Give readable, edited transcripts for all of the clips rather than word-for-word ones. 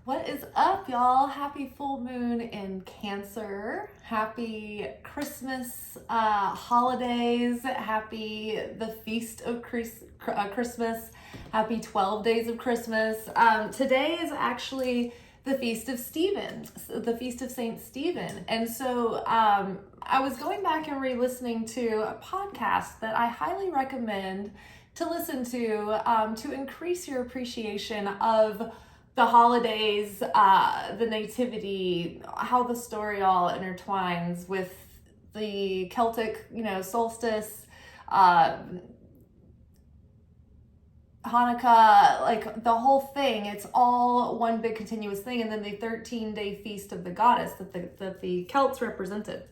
What is up, y'all? Happy full moon in Cancer. Happy Christmas holidays. Happy the feast of Christmas. Happy 12 days of Christmas. Today is actually the feast of Stephen, the feast of Saint Stephen. And so I was going back and re-listening to a podcast that I highly recommend to listen to increase your appreciation of the holidays, the nativity, how the story all intertwines with the Celtic, solstice, Hanukkah, like the whole thing. It's all one big continuous thing. And then the 13-day feast of the goddess that the Celts represented,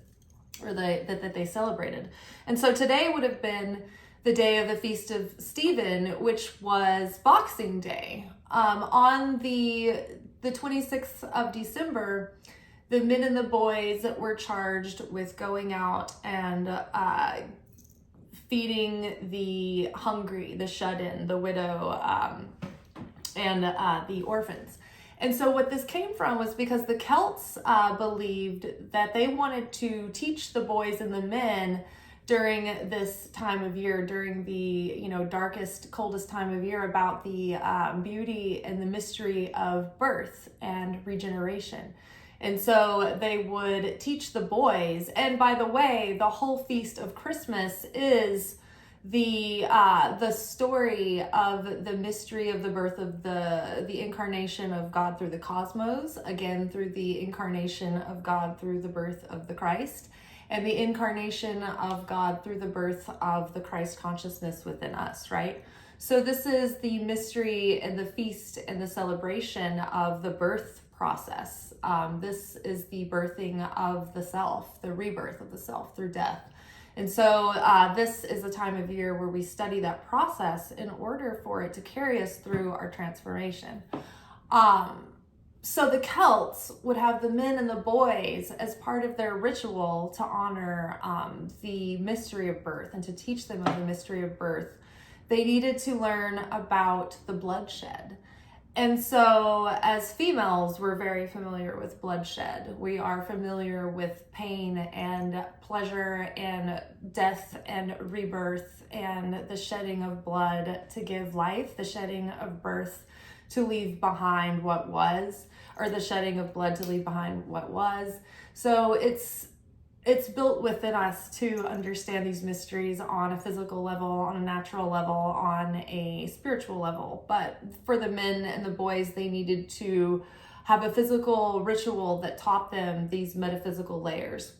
or that they celebrated. And so today would have been the day of the Feast of Stephen, which was Boxing Day. On the 26th of December, the men and the boys were charged with going out and feeding the hungry, the shut-in, the widow, and the orphans. And so what this came from was because the Celts believed that they wanted to teach the boys and the men during this time of year, during the darkest, coldest time of year, about the beauty and the mystery of birth and regeneration. And so they would teach the boys. And by the way, the whole feast of Christmas is the story of the mystery of the birth of the incarnation of God through the cosmos, again through the incarnation of God through the birth of the Christ, and the incarnation of God through the birth of the Christ consciousness within us, right? So this is the mystery and the feast and the celebration of the birth process. This is the birthing of the self, the rebirth of the self through death. And so this is a time of year where we study that process in order for it to carry us through our transformation. So the Celts would have the men and the boys as part of their ritual to honor the mystery of birth and to teach them of the mystery of birth. They needed to learn about the bloodshed. And so as females, we're very familiar with bloodshed. We are familiar with pain and pleasure and death and rebirth and the shedding of blood to give life, the shedding of birth to leave behind what was, or the shedding of blood to leave behind what was. So it's built within us to understand these mysteries on a physical level, on a natural level, on a spiritual level. But for the men and the boys, they needed to have a physical ritual that taught them these metaphysical layers.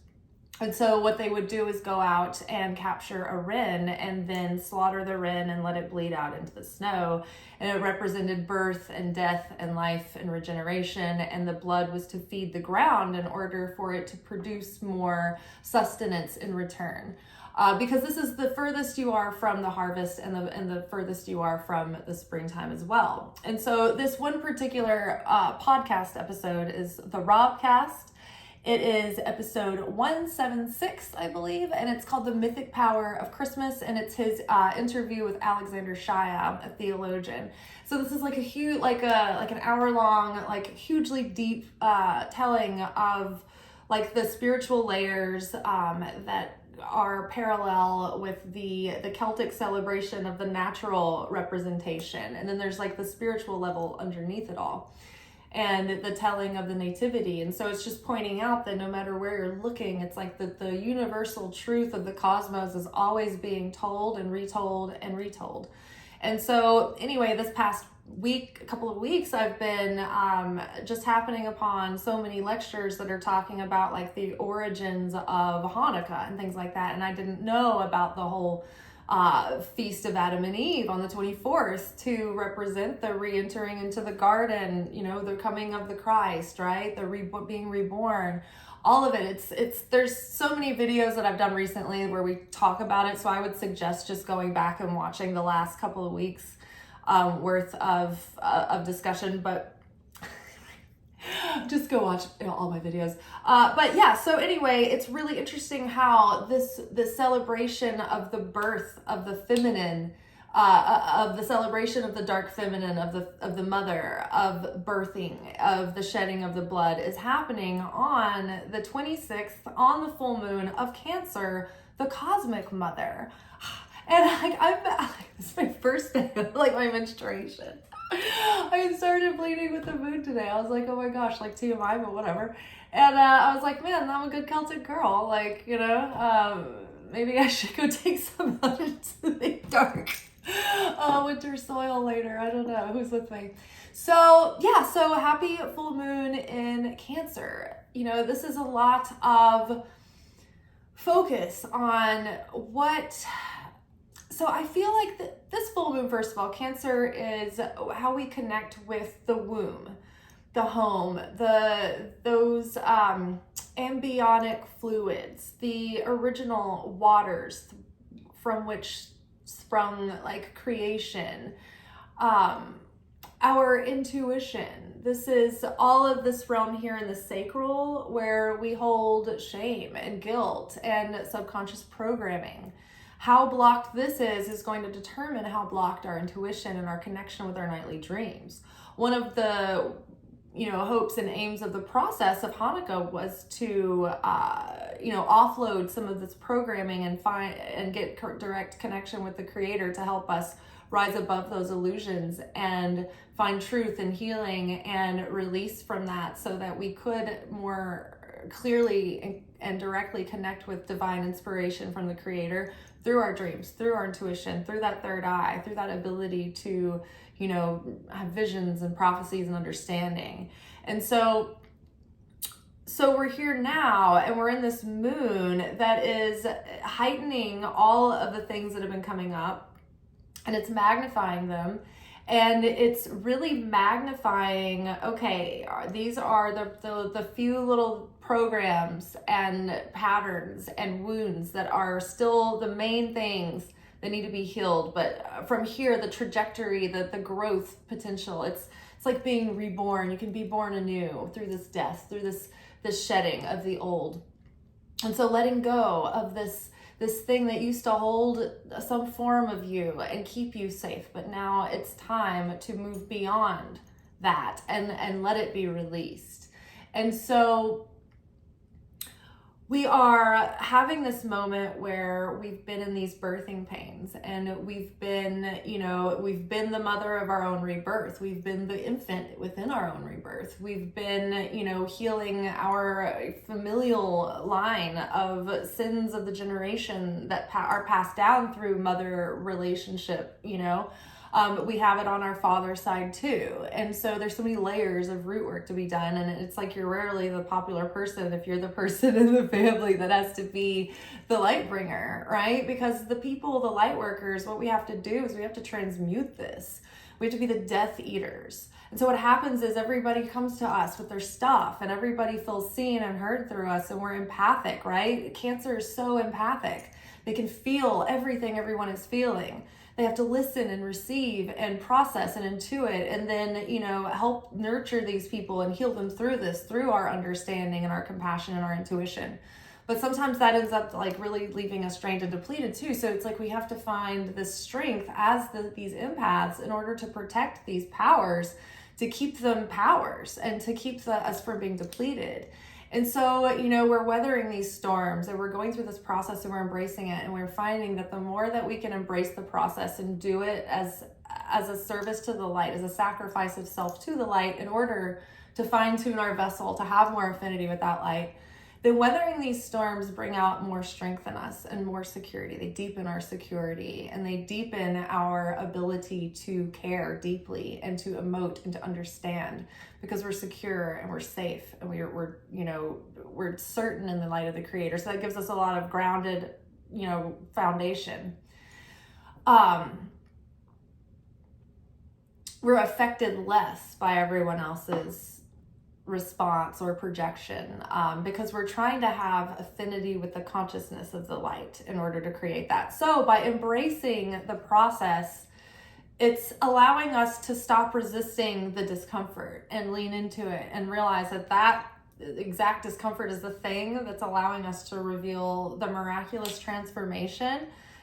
And so what they would do is go out and capture a wren and then slaughter the wren and let it bleed out into the snow. And it represented birth and death and life and regeneration. And the blood was to feed the ground in order for it to produce more sustenance in return. Because this is the furthest you are from the harvest and the furthest you are from the springtime as well. And so this one particular podcast episode is the Robcast. It is episode 176, I believe, and it's called The Mythic Power of Christmas, and it's his interview with Alexander Shaya, a theologian. So this is like a huge, like an hour-long, like hugely deep telling of like the spiritual layers that are parallel with the Celtic celebration of the natural representation, and then there's like the spiritual level underneath it all, and the telling of the nativity. And so it's just pointing out that no matter where you're looking, it's like the universal truth of the cosmos is always being told and retold and retold. And so anyway, this past week, a couple of weeks, I've been just happening upon so many lectures that are talking about like the origins of Hanukkah and things like that. And I didn't know about the whole Feast of Adam and Eve on the 24th to represent the re-entering into the garden, the coming of the Christ, right? The being reborn, all of it. There's so many videos that I've done recently where we talk about it. So I would suggest just going back and watching the last couple of weeks worth of discussion, but just go watch all my videos. But yeah, so anyway, it's really interesting how this celebration of the birth of the feminine of the celebration of the dark feminine, of the mother, of birthing, of the shedding of the blood, is happening on the 26th, on the full moon of Cancer, the cosmic mother. And it's my first day of like my menstruation. I started bleeding with the moon today. I was like, oh my gosh, like TMI, but whatever. And I was like, man, I'm a good Celtic girl. Like, maybe I should go take some out into the dark winter soil later. I don't know who's with me. So yeah, so happy full moon in Cancer. This is a lot of focus on what. So I feel like this full moon, first of all, Cancer is how we connect with the womb, the home, those embryonic fluids, the original waters from which sprung like creation, our intuition. This is all of this realm here in the sacral where we hold shame and guilt and subconscious programming. How blocked this is going to determine how blocked our intuition and our connection with our nightly dreams. One of the hopes and aims of the process of Hanukkah was to offload some of this programming and get direct connection with the Creator to help us rise above those illusions and find truth and healing and release from that, so that we could more clearly and directly connect with divine inspiration from the Creator through our dreams, through our intuition, through that third eye, through that ability to, have visions and prophecies and understanding. And so we're here now, and we're in this moon that is heightening all of the things that have been coming up, and it's magnifying them. And it's really magnifying, okay, these are the few little programs and patterns and wounds that are still the main things that need to be healed. But from here, the trajectory, the growth potential, it's like being reborn. You can be born anew through this death, through this shedding of the old. And so letting go of this thing that used to hold some form of you and keep you safe, but now it's time to move beyond that and let it be released. And so we are having this moment where we've been in these birthing pains, and we've been the mother of our own rebirth. We've been the infant within our own rebirth. We've been, healing our familial line of sins of the generation that are passed down through mother relationship, we have it on our father's side too. And so there's so many layers of root work to be done. And it's like you're rarely the popular person if you're the person in the family that has to be the light bringer, right? Because the light workers, what we have to do is we have to transmute this. We have to be the death eaters. And so what happens is everybody comes to us with their stuff, and everybody feels seen and heard through us, and we're empathic, right? Cancer is so empathic. They can feel everything everyone is feeling. They have to listen and receive and process and intuit, and then, help nurture these people and heal them through this, through our understanding and our compassion and our intuition. But sometimes that ends up like really leaving us drained and depleted too. So it's like we have to find this strength as these empaths in order to protect these powers, to keep them powers and to keep us from being depleted. And so, we're weathering these storms, and we're going through this process, and we're embracing it. And we're finding that the more that we can embrace the process and do it as a service to the light, as a sacrifice of self to the light, in order to fine tune our vessel, to have more affinity with that light, then weathering these storms bring out more strength in us and more security. They deepen our security, and they deepen our ability to care deeply and to emote and to understand, because we're secure and we're safe and we're certain in the light of the Creator. So that gives us a lot of grounded, foundation. We're affected less by everyone else's response or projection, because we're trying to have affinity with the consciousness of the light in order to create that. So by embracing the process, it's allowing us to stop resisting the discomfort and lean into it and realize that exact discomfort is the thing that's allowing us to reveal the miraculous transformation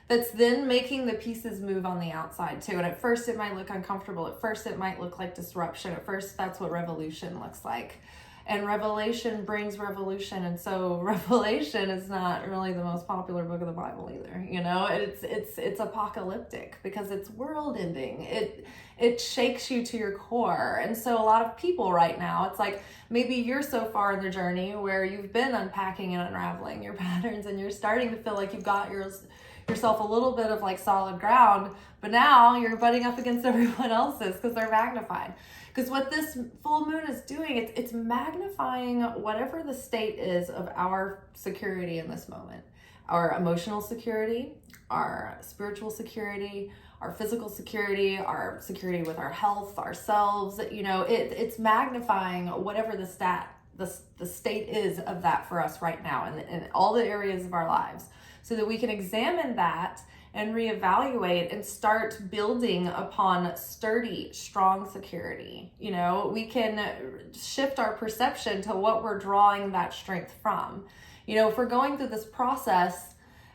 that's then making the pieces move on the outside too. And at first it might look uncomfortable. At first it might look like disruption. At first that's what revolution looks like. And revelation brings revolution. And so Revelation is not really the most popular book of the Bible either. You know, it's apocalyptic because it's world ending. It shakes you to your core. And so a lot of people right now, it's like maybe you're so far in the journey where you've been unpacking and unraveling your patterns and you're starting to feel like you've got yourself a little bit of like solid ground, but now you're butting up against everyone else's because they're magnified. Because what this full moon is doing, it's magnifying whatever the state is of our security in this moment. Our emotional security, our spiritual security, our physical security, our security with our health, ourselves. You know, it's magnifying whatever the state is of that for us right now in all the areas of our lives, so that we can examine that and reevaluate and start building upon sturdy, strong security. You know, we can shift our perception to what we're drawing that strength from. You know, if we're going through this process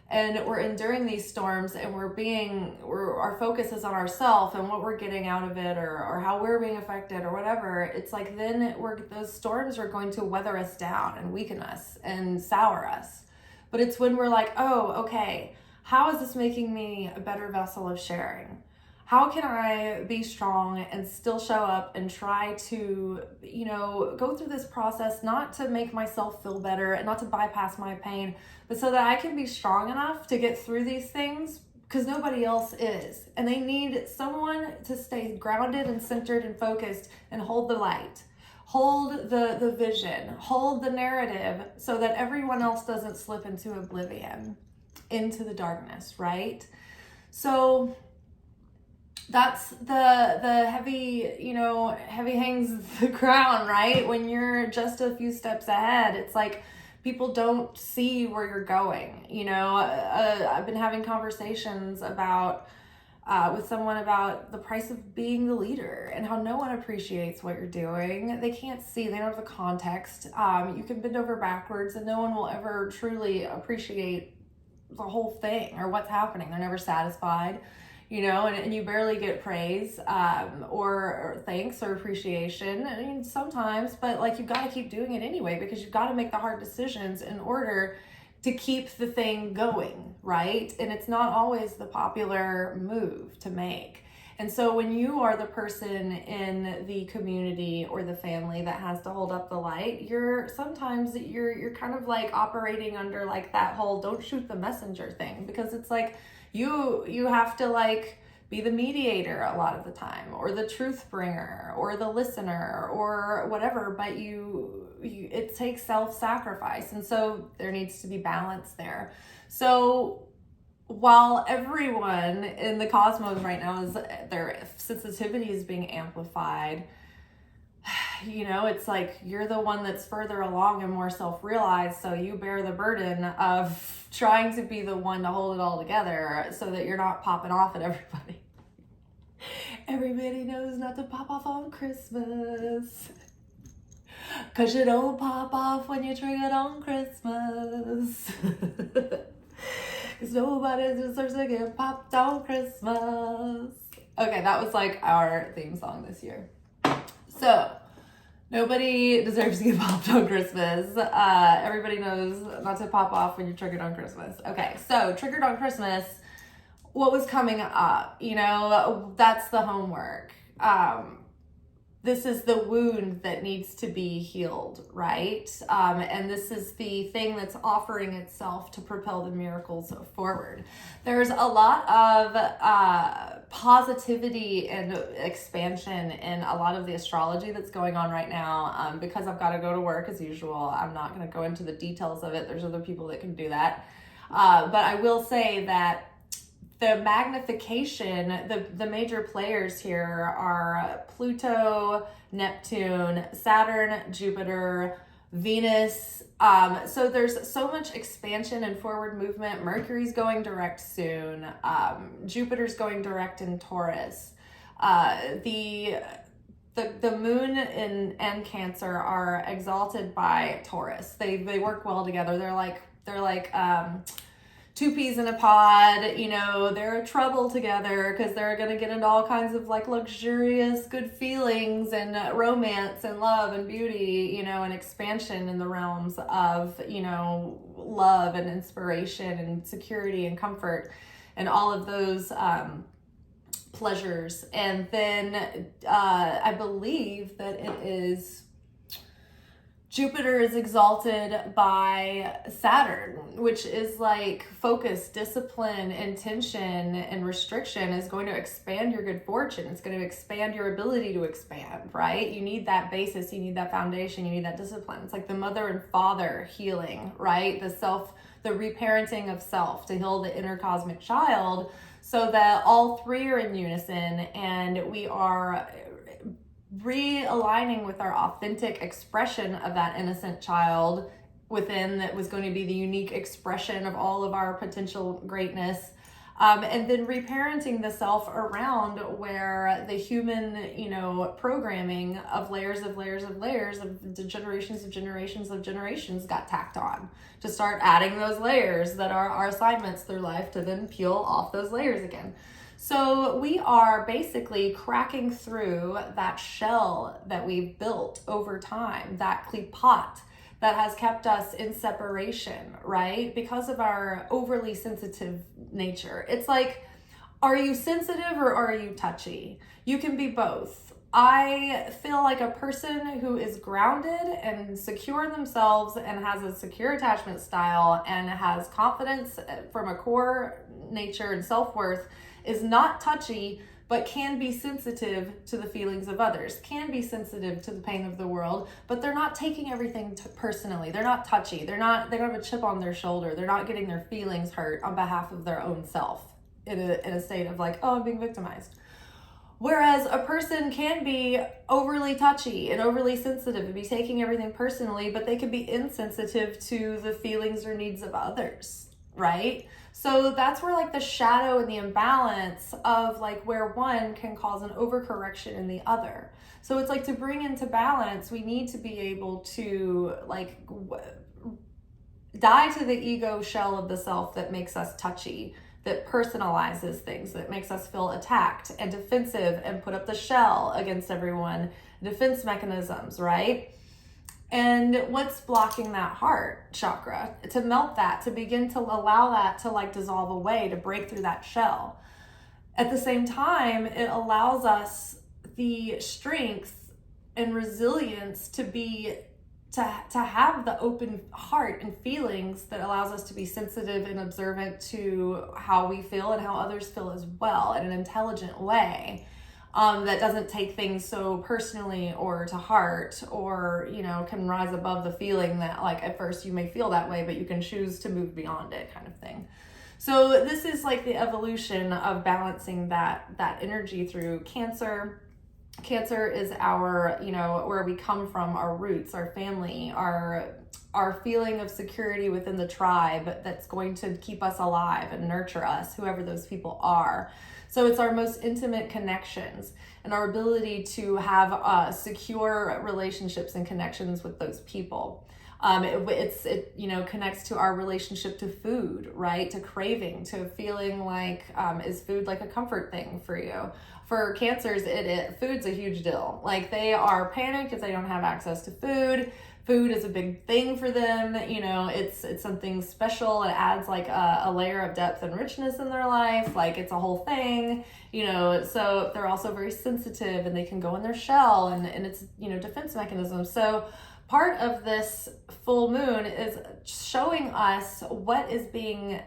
and we're enduring these storms and our focus is on ourselves and what we're getting out of it or how we're being affected or whatever, it's like then those storms are going to weather us down and weaken us and sour us. But it's when we're like, oh, okay, how is this making me a better vessel of sharing? How can I be strong and still show up and try to, you know, go through this process, not to make myself feel better and not to bypass my pain, but so that I can be strong enough to get through these things, because nobody else is. And they need someone to stay grounded and centered and focused and hold the light. Hold the vision, hold the narrative so that everyone else doesn't slip into oblivion, into the darkness, right? So that's the heavy, you know, heavy hangs the crown, right? When you're just a few steps ahead, it's like people don't see where you're going. You know, I've been having conversations with someone about the price of being the leader and how no one appreciates what you're doing. They can't see, they don't have the context. You can bend over backwards and no one will ever truly appreciate the whole thing or what's happening. They're never satisfied, you know, and you barely get praise or thanks or appreciation. I mean, sometimes, but like you've got to keep doing it anyway, because you've got to make the hard decisions in order to keep the thing going, right? And it's not always the popular move to make. And so when you are the person in the community or the family that has to hold up the light, you're kind of like operating under like that whole don't shoot the messenger thing, because it's like you have to like be the mediator a lot of the time, or the truth bringer, or the listener, or whatever, but it takes self-sacrifice. And so there needs to be balance there. So while everyone in the cosmos right now their sensitivity is being amplified, you know, it's like you're the one that's further along and more self-realized, so you bear the burden of trying to be the one to hold it all together so that you're not popping off at everybody. Everybody knows not to pop off on Christmas, 'cause you don't pop off when you're triggered on Christmas. 'Cause nobody deserves to get popped on Christmas. Okay, that was like our theme song this year. So, nobody deserves to get popped on Christmas. Everybody knows not to pop off when you're triggered on Christmas. Okay, so triggered on Christmas, what was coming up? You know, that's the homework. This is the wound that needs to be healed, right? And this is the thing that's offering itself to propel the miracles forward. There's a lot of positivity and expansion in a lot of the astrology that's going on right now. Because I've got to go to work as usual, I'm not going to go into the details of it. There's other people that can do that. But I will say that the magnification, the major players here are Pluto, Neptune, Saturn, Jupiter, Venus. So there's so much expansion and forward movement. Mercury's going direct soon. Jupiter's going direct in Taurus. The moon and Cancer are exalted by Taurus. They work well together. They're like two peas in a pod, you know, they're a trouble together because they're going to get into all kinds of like luxurious good feelings and romance and love and beauty, you know, and expansion in the realms of, you know, love and inspiration and security and comfort and all of those pleasures. And then I believe that it is Jupiter is exalted by Saturn, which is like focus, discipline, intention, and restriction is going to expand your good fortune. It's going to expand your ability to expand, right? You need that basis, you need that foundation, you need that discipline. It's like the mother and father healing, right? The reparenting of self to heal the inner cosmic child so that all three are in unison and we are realigning with our authentic expression of that innocent child within that was going to be the unique expression of all of our potential greatness. And then reparenting the self around where the human, you know, programming of layers of the generations got tacked on to start adding those layers that are our assignments through life to then peel off those layers again. So we are basically cracking through that shell that we've built over time, that klipot that has kept us in separation, right? Because of our overly sensitive nature. It's like, are you sensitive or are you touchy? You can be both. I feel like a person who is grounded and secure in themselves and has a secure attachment style and has confidence from a core nature and self-worth is not touchy, but can be sensitive to the feelings of others, can be sensitive to the pain of the world, but they're not taking everything personally. They're not touchy. They don't have a chip on their shoulder. They're not getting their feelings hurt on behalf of their own self in a state of like, oh, I'm being victimized. Whereas a person can be overly touchy and overly sensitive and be taking everything personally, but they can be insensitive to the feelings or needs of others, right? So that's where like the shadow and the imbalance of like where one can cause an overcorrection in the other. So it's like to bring into balance, we need to be able to like die to the ego shell of the self that makes us touchy, that personalizes things, that makes us feel attacked and defensive and put up the shell against everyone, defense mechanisms, right? And what's blocking that heart chakra? To melt that, to begin to allow that to like dissolve away, to break through that shell. At the same time, it allows us the strength and resilience to have the open heart and feelings that allows us to be sensitive and observant to how we feel and how others feel as well in an intelligent way. That doesn't take things so personally or to heart, or, you know, can rise above the feeling that like at first you may feel that way, but you can choose to move beyond it, kind of thing. So this is like the evolution of balancing that energy through Cancer. Cancer is our, you know, where we come from, our roots, our family, our feeling of security within the tribe that's going to keep us alive and nurture us, whoever those people are. So it's our most intimate connections and our ability to have secure relationships and connections with those people. It you know, connects to our relationship to food, right? To craving, to feeling like, is food like a comfort thing for you? For Cancers, food's a huge deal. Like they are panicked if they don't have access to food. Food is a big thing for them. You know, it's something special. It adds like a layer of depth and richness in their life. Like it's a whole thing, you know, so they're also very sensitive and they can go in their shell and it's, you know, defense mechanisms. So part of this full moon is showing us what is being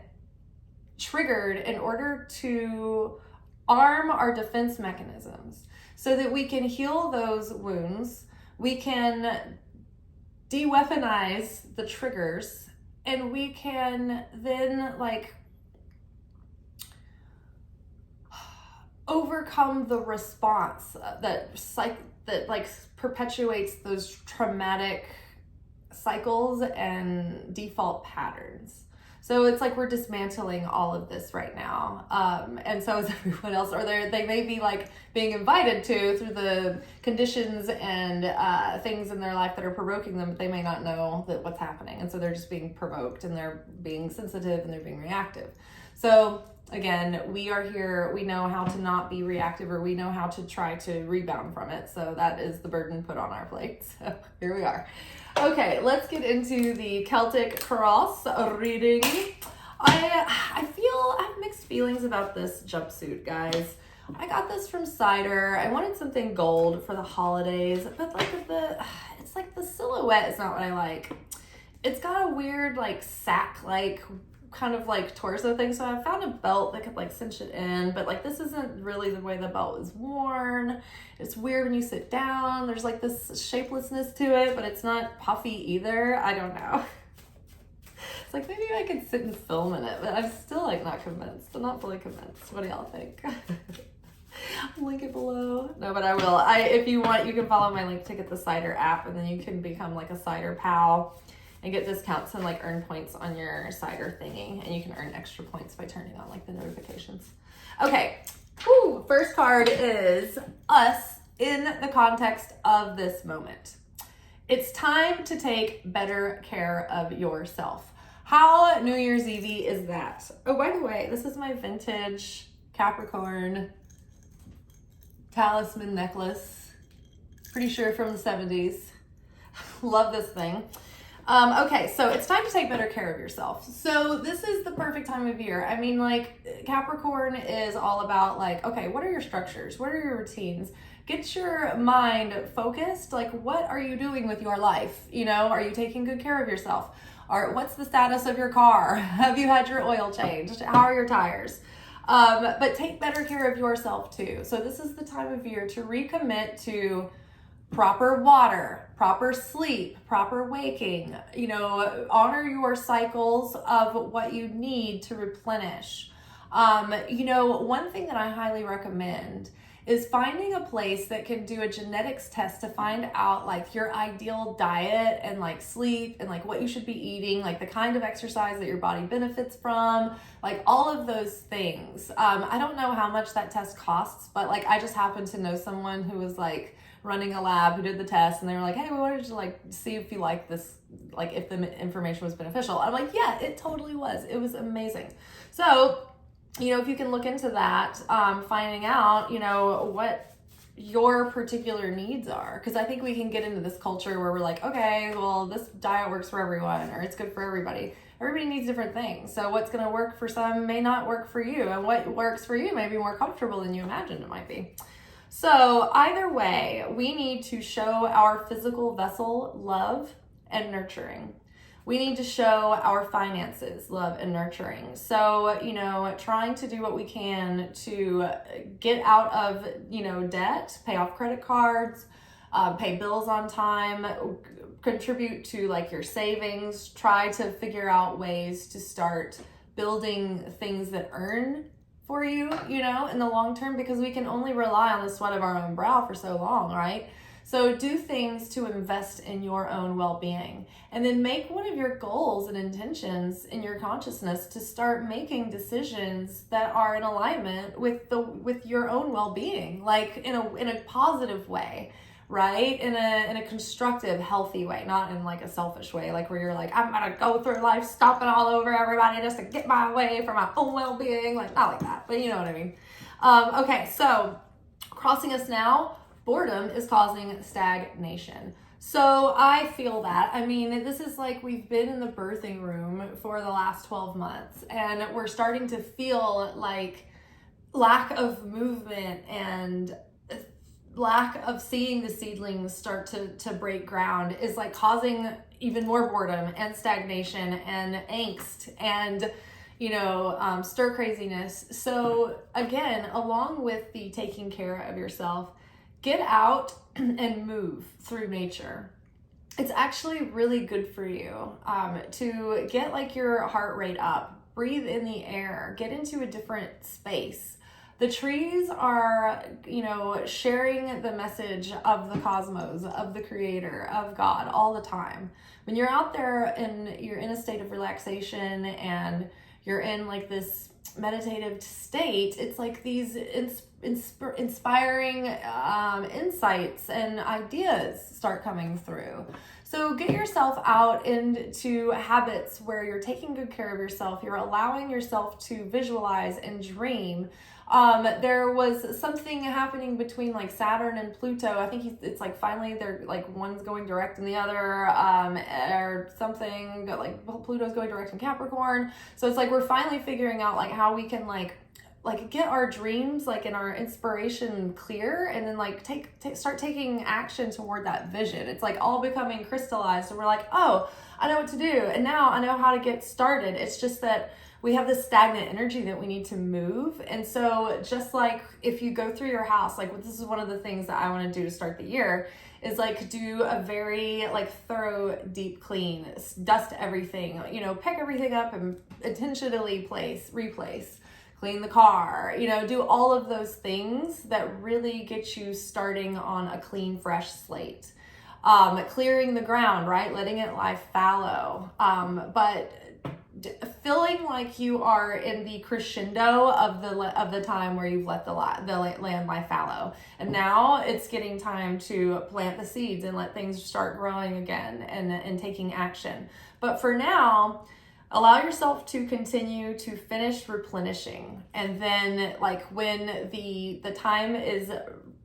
triggered in order to arm our defense mechanisms so that we can heal those wounds. We can de-weaponize the triggers, and we can then like overcome the response that perpetuates those traumatic cycles and default patterns. So it's like we're dismantling all of this right now. And so is everyone else, or they may be like being invited to through the conditions and things in their life that are provoking them, but they may not know that what's happening. And so they're just being provoked and they're being sensitive and they're being reactive. So again, we are here, we know how to not be reactive, or we know how to try to rebound from it. So that is the burden put on our plates. So here we are. Okay, let's get into the Celtic cross reading. I have mixed feelings about this jumpsuit, guys. I got this from Cider. I wanted something gold for the holidays, but it's like the silhouette is not what I like. It's got a weird like sack like kind of like torso thing, so I found a belt that could like cinch it in, but like this isn't really the way the belt is worn. It's weird when you sit down. There's like this shapelessness to it, but it's not puffy either. I don't know. It's like maybe I could sit and film in it, but I'm still like not convinced. I'm not fully convinced. What do y'all think? I'll link it below. No, but I will. If you want, you can follow my link to get the Cider app, and then you can become like a Cider pal and get discounts and like earn points on your Cider thingy, and you can earn extra points by turning on like the notifications. Okay, first card is us in the context of this moment. It's time to take better care of yourself. How New Year's Eve is that? Oh, by the way, this is my vintage Capricorn talisman necklace. Pretty sure from the 70s. Love this thing. Okay, so it's time to take better care of yourself. So this is the perfect time of year. I mean, like Capricorn is all about like, okay, what are your structures? What are your routines? Get your mind focused. Like, what are you doing with your life? You know, are you taking good care of yourself? Or what's the status of your car? Have you had your oil changed? How are your tires? But take better care of yourself too. So this is the time of year to recommit to proper water, proper sleep, proper waking, you know, honor your cycles of what you need to replenish. You know, one thing that I highly recommend is finding a place that can do a genetics test to find out like your ideal diet and like sleep and like what you should be eating, like the kind of exercise that your body benefits from, like all of those things. I don't know how much that test costs, but like I just happen to know someone who was like running a lab who did the test, and they were like, hey, we wanted to like see if you like this, like if the information was beneficial. I'm like, yeah, it totally was. It was amazing. So, you know, if you can look into that, finding out, you know, what your particular needs are. Because I think we can get into this culture where we're like, okay, well, this diet works for everyone, or it's good for everybody. Everybody needs different things. So what's going to work for some may not work for you. And what works for you may be more comfortable than you imagined it might be. So either way, we need to show our physical vessel love and nurturing. We need to show our finances love and nurturing. So, you know, trying to do what we can to get out of, you know, debt, pay off credit cards, pay bills on time, contribute to like your savings, try to figure out ways to start building things that earn for you, you know, in the long term, because we can only rely on the sweat of our own brow for so long, right? So do things to invest in your own well-being, and then make one of your goals and intentions in your consciousness to start making decisions that are in alignment with your own well-being, like in a positive way, right? In a constructive, healthy way, not in like a selfish way, like where you're like, I'm gonna go through life stomping all over everybody just to get my way for my own well-being, like not like that, but you know what I mean. Okay, so crossing us now. Boredom is causing stagnation. So I feel that. I mean, this is like we've been in the birthing room for the last 12 months, and we're starting to feel like lack of movement and lack of seeing the seedlings start to break ground is like causing even more boredom and stagnation and angst and, you know, stir craziness. So again, along with the taking care of yourself, get out and move through nature. It's actually really good for you to get like your heart rate up, breathe in the air, get into a different space. The trees are, sharing the message of the cosmos, of the creator, of God all the time. When you're out there and you're in a state of relaxation and you're in like this meditative state, it's like these inspiring insights and ideas start coming through. So get yourself out into habits where you're taking good care of yourself. You're allowing yourself to visualize and dream. There was something happening between like Saturn and Pluto. I think it's like finally they're like one's going direct in the other, or something like Pluto's going direct in Capricorn. So it's like we're finally figuring out like how we can like get our dreams like and our inspiration clear, and then like start taking action toward that vision. It's like all becoming crystallized, and we're like, oh, I know what to do, and now I know how to get started. It's just that we have this stagnant energy that we need to move. And so just like if you go through your house, like this is one of the things that I want to do to start the year, is like do a very like thorough deep clean, dust everything, pick everything up and intentionally replace, clean the car, do all of those things that really get you starting on a clean, fresh slate. Clearing the ground, right? Letting it lie fallow. But feeling like you are in the crescendo of the time where you've let the land lie fallow, and now it's getting time to plant the seeds and let things start growing again and taking action. But for now, allow yourself to continue to finish replenishing, and then like when the time is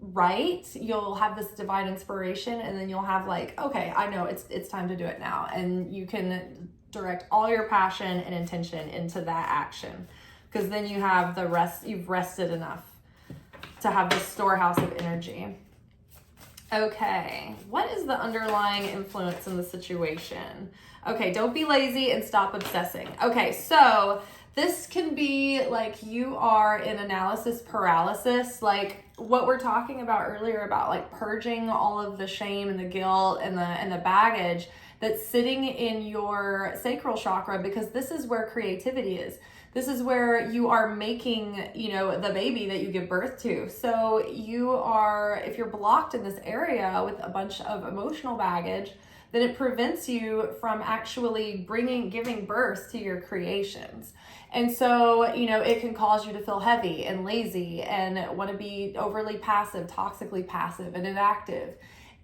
right, you'll have this divine inspiration, and then you'll have like, okay, I know it's time to do it now, and you can direct all your passion and intention into that action, because then you have the rest, you've rested enough to have this storehouse of energy. Okay, what is the underlying influence in the situation? Okay, don't be lazy and stop obsessing. Okay, so this can be like you are in analysis paralysis, like what we're talking about earlier about like purging all of the shame and the guilt and the baggage that's sitting in your sacral chakra, because this is where creativity is. This is where you are making, the baby that you give birth to. So if you're blocked in this area with a bunch of emotional baggage, then it prevents you from actually giving birth to your creations. And so, it can cause you to feel heavy and lazy and want to be overly passive, toxically passive and inactive.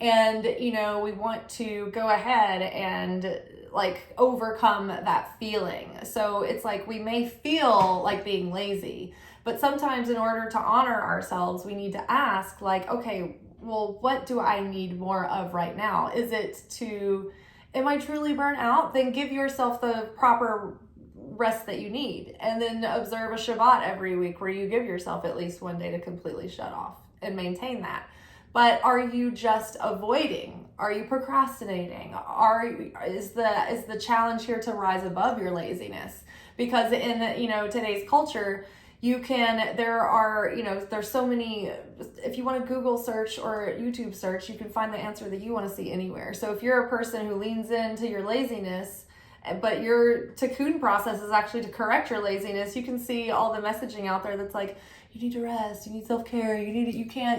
And, we want to go ahead and like overcome that feeling. So it's like we may feel like being lazy, but sometimes in order to honor ourselves, we need to ask like, okay, well, what do I need more of right now? Am I truly burnt out? Then give yourself the proper rest that you need, and then observe a Shabbat every week where you give yourself at least one day to completely shut off and maintain that. But are you just avoiding? Are you procrastinating? Is the challenge here to rise above your laziness? Because in today's culture, there's so many, if you want to Google search or YouTube search, you can find the answer that you want to see anywhere. So if you're a person who leans into your laziness, but your tikkun process is actually to correct your laziness, you can see all the messaging out there that's like, you need to rest, you need self-care, you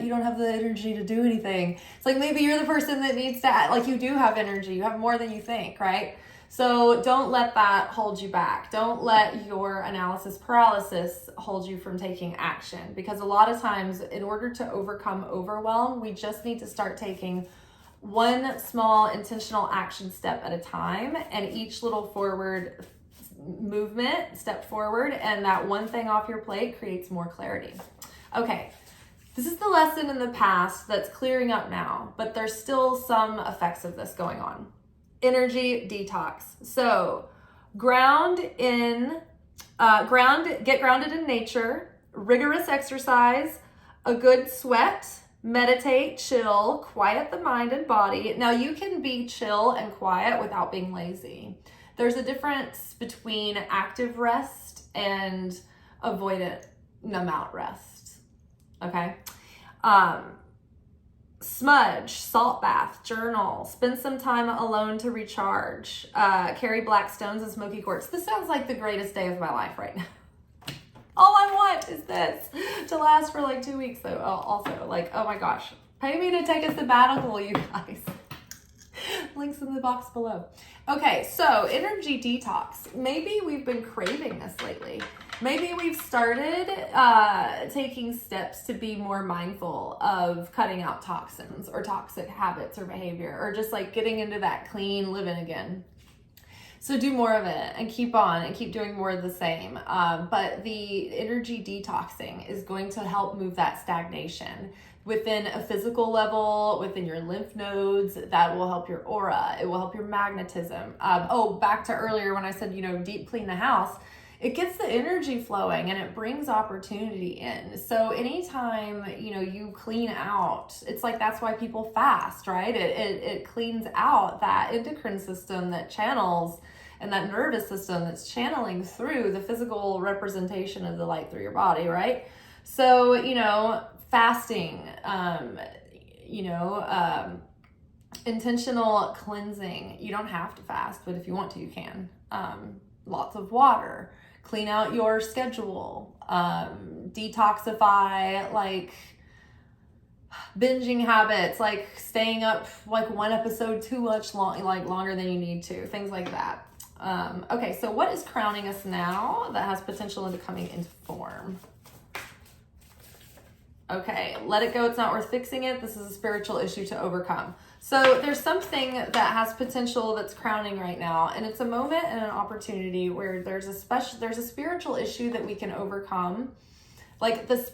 don't have the energy to do anything. It's like maybe you're the person that needs to, like, you do have energy, you have more than you think, right? So don't let that hold you back. Don't let your analysis paralysis hold you from taking action, because a lot of times in order to overcome overwhelm, we just need to start taking one small intentional action step at a time, and each little forward step forward, and that one thing off your plate creates more clarity. Okay, this is the lesson in the past that's clearing up now, but there's still some effects of this going on. Energy detox. So get grounded in nature, rigorous exercise, a good sweat, meditate, chill, quiet the mind and body. Now you can be chill and quiet without being lazy. There's a difference between active rest and avoidant numb out rest. Okay. Smudge, salt bath, journal, spend some time alone to recharge, carry black stones and smoky quartz. This sounds like the greatest day of my life right now. All I want is this to last for like 2 weeks though. Also, like, oh my gosh, pay me to take a sabbatical, you guys. Links in the box below. Okay, so energy detox. Maybe we've been craving this lately. Maybe we've started taking steps to be more mindful of cutting out toxins or toxic habits or behavior, or just like getting into that clean living again. So do more of it and keep on and keep doing more of the same. But the energy detoxing is going to help move that stagnation within a physical level, within your lymph nodes. That will help your aura. It will help your magnetism. Back to earlier when I said, deep clean the house. It gets the energy flowing and it brings opportunity in. So anytime, you clean out, it's like, that's why people fast, right? It cleans out that endocrine system that channels, and that nervous system that's channeling through the physical representation of the light through your body, right? So, fasting, intentional cleansing. You don't have to fast, but if you want to, you can. Lots of water. Clean out your schedule, detoxify, like binging habits, like staying up like one episode too much longer than you need to, things like that. Okay, so what is crowning us now that has potential into coming into form? Okay, let it go. It's not worth fixing it. This is a spiritual issue to overcome. So there's something that has potential that's crowning right now, and it's a moment and an opportunity where there's a spiritual issue that we can overcome. Like there's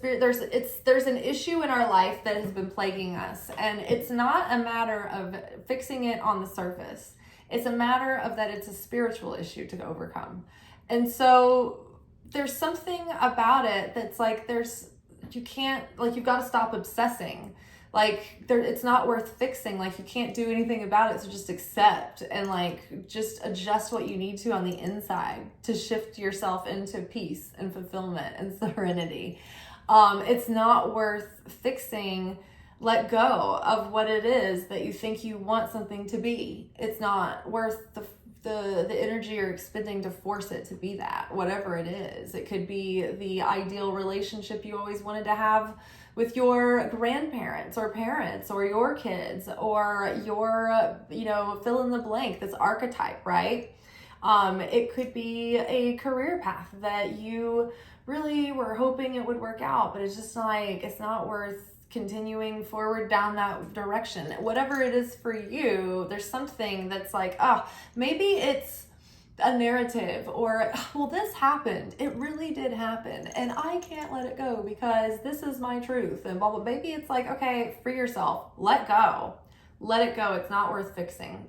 an issue in our life that has been plaguing us, and it's not a matter of fixing it on the surface. It's a matter of that it's a spiritual issue to overcome. And so there's something about it that's like you've got to stop obsessing. Like it's not worth fixing. Like you can't do anything about it. So just accept and like just adjust what you need to on the inside to shift yourself into peace and fulfillment and serenity. It's not worth fixing. Let go of what it is that you think you want something to be. It's not worth the energy you're expending to force it to be that, whatever it is. It could be the ideal relationship you always wanted to have with your grandparents or parents or your kids or your, fill in the blank, this archetype, right? It could be a career path that you really were hoping it would work out, but it's just like, it's not worth continuing forward down that direction. Whatever it is for you, there's something that's like, maybe it's a narrative or, well, this happened. It really did happen. And I can't let it go because this is my truth and blah, blah. Maybe it's like, okay, free yourself. Let go. Let it go. It's not worth fixing.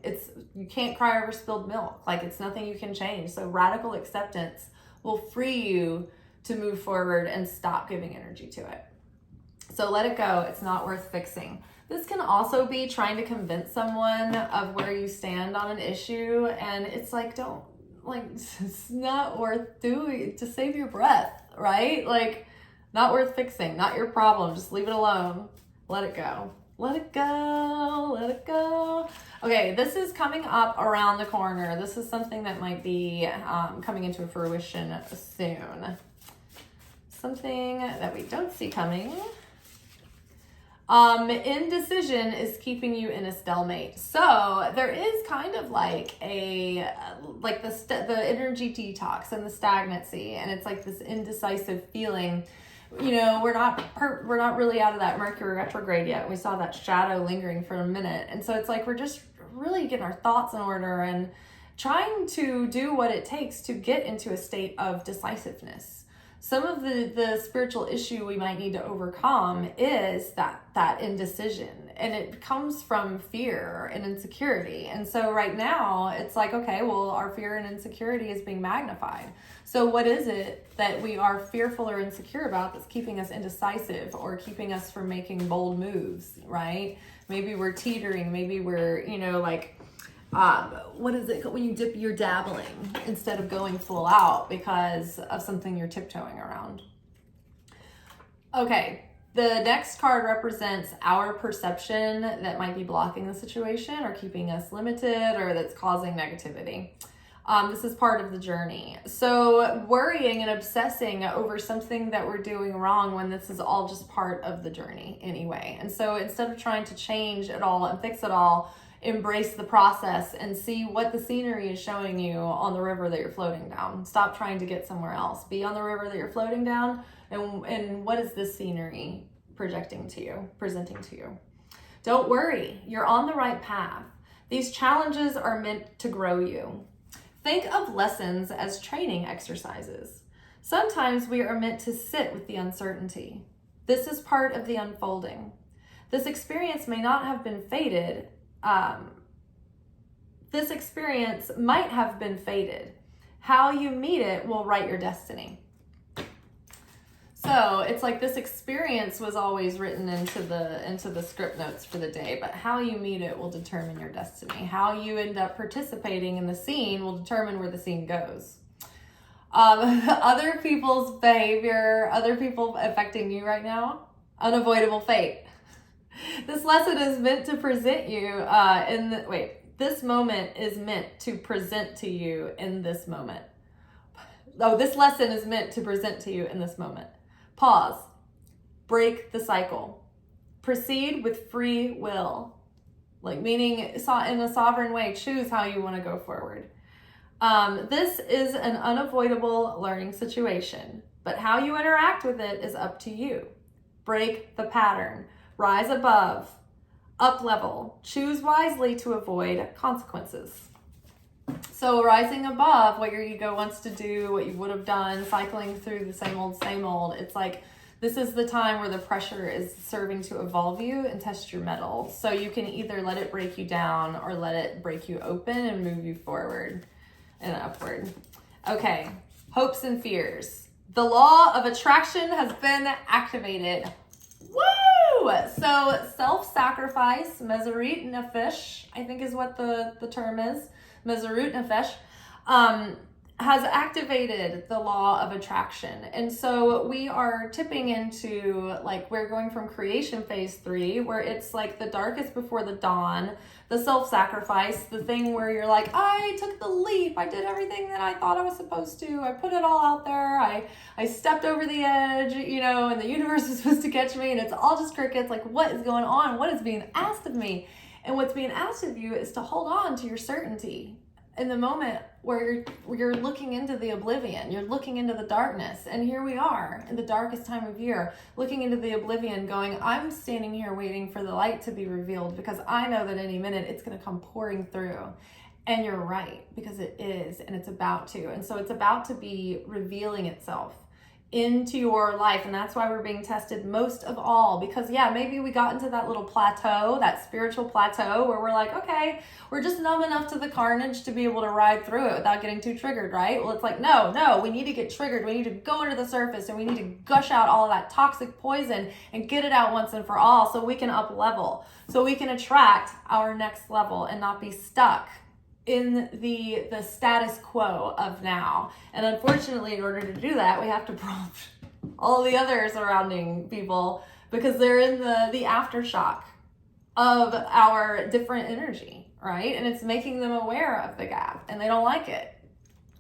You can't cry over spilled milk. Like it's nothing you can change. So radical acceptance will free you to move forward and stop giving energy to it. So let it go. It's not worth fixing. This can also be trying to convince someone of where you stand on an issue. And it's like, it's not worth doing to save your breath, right? Like not worth fixing, not your problem. Just leave it alone. Let it go. Let it go. Let it go. Okay, this is coming up around the corner. This is something that might be coming into fruition soon. Something that we don't see coming. Indecision is keeping you in a stalemate. So there is kind of like the energy detox and the stagnancy, and it's like this indecisive feeling. We're not really out of that Mercury retrograde yet. We saw that shadow lingering for a minute, and so it's like we're just really getting our thoughts in order and trying to do what it takes to get into a state of decisiveness. Some of the spiritual issue we might need to overcome is that indecision, and it comes from fear and insecurity. And so right now it's like, okay, well, our fear and insecurity is being magnified. So what is it that we are fearful or insecure about that's keeping us indecisive or keeping us from making bold moves, right? Maybe we're teetering, maybe we're, what is it when you dip, you're dabbling instead of going full out because of something you're tiptoeing around. Okay, the next card represents our perception that might be blocking the situation or keeping us limited or that's causing negativity. This is part of the journey. So worrying and obsessing over something that we're doing wrong when this is all just part of the journey anyway. And so instead of trying to change it all and fix it all, embrace the process and see what the scenery is showing you on the river that you're floating down. Stop trying to get somewhere else. Be on the river that you're floating down, and what is this scenery presenting to you? Don't worry, you're on the right path. These challenges are meant to grow you. Think of lessons as training exercises. Sometimes we are meant to sit with the uncertainty. This is part of the unfolding. This experience may not have been fated. This experience might have been fated. How you meet it will write your destiny. So it's like this experience was always written into the script notes for the day, but how you meet it will determine your destiny. How you end up participating in the scene will determine where the scene goes. Other people's behavior, other people affecting you right now, unavoidable fate. This lesson is meant to present you this moment is meant to present to you in this moment. Oh, this lesson is meant to present to you in this moment. Pause. Break the cycle. Proceed with free will. Meaning in a sovereign way, choose how you want to go forward. This is an unavoidable learning situation, but how you interact with it is up to you. Break the pattern. Rise above. Up level. Choose wisely to avoid consequences. So rising above what your ego wants to do, what you would have done, cycling through the same old, it's like this is the time where the pressure is serving to evolve you and test your mettle. So you can either let it break you down or let it break you open and move you forward and upward. Okay, hopes and fears. The law of attraction has been activated. Woo! So self-sacrifice, Mezarut Nefesh, I think is what the term is. Mezarut Nefesh, has activated the law of attraction. And so we are tipping into, we're going from creation phase 3, where it's like the darkest before the dawn, the self-sacrifice, the thing where you're like, I took the leap, I did everything that I thought I was supposed to, I put it all out there, I stepped over the edge, and the universe is supposed to catch me, and it's all just crickets. What is going on? What is being asked of me? And what's being asked of you is to hold on to your certainty in the moment where you're looking into the oblivion, you're looking into the darkness. And here we are in the darkest time of year, looking into the oblivion going, I'm standing here waiting for the light to be revealed because I know that any minute it's going to come pouring through. And you're right, because it is, and it's about to. And so it's about to be revealing itself into your life, and that's why we're being tested most of all, because maybe we got into that little plateau, that spiritual plateau where we're like, okay, we're just numb enough to the carnage to be able to ride through it without getting too triggered, right? Well, it's like, no, we need to get triggered. We need to go under the surface, and we need to gush out all of that toxic poison and get it out once and for all, so we can up level, so we can attract our next level and not be stuck in the status quo of now. And unfortunately, in order to do that, we have to prompt all the other surrounding people, because they're in the aftershock of our different energy, right? And it's making them aware of the gap, and they don't like it.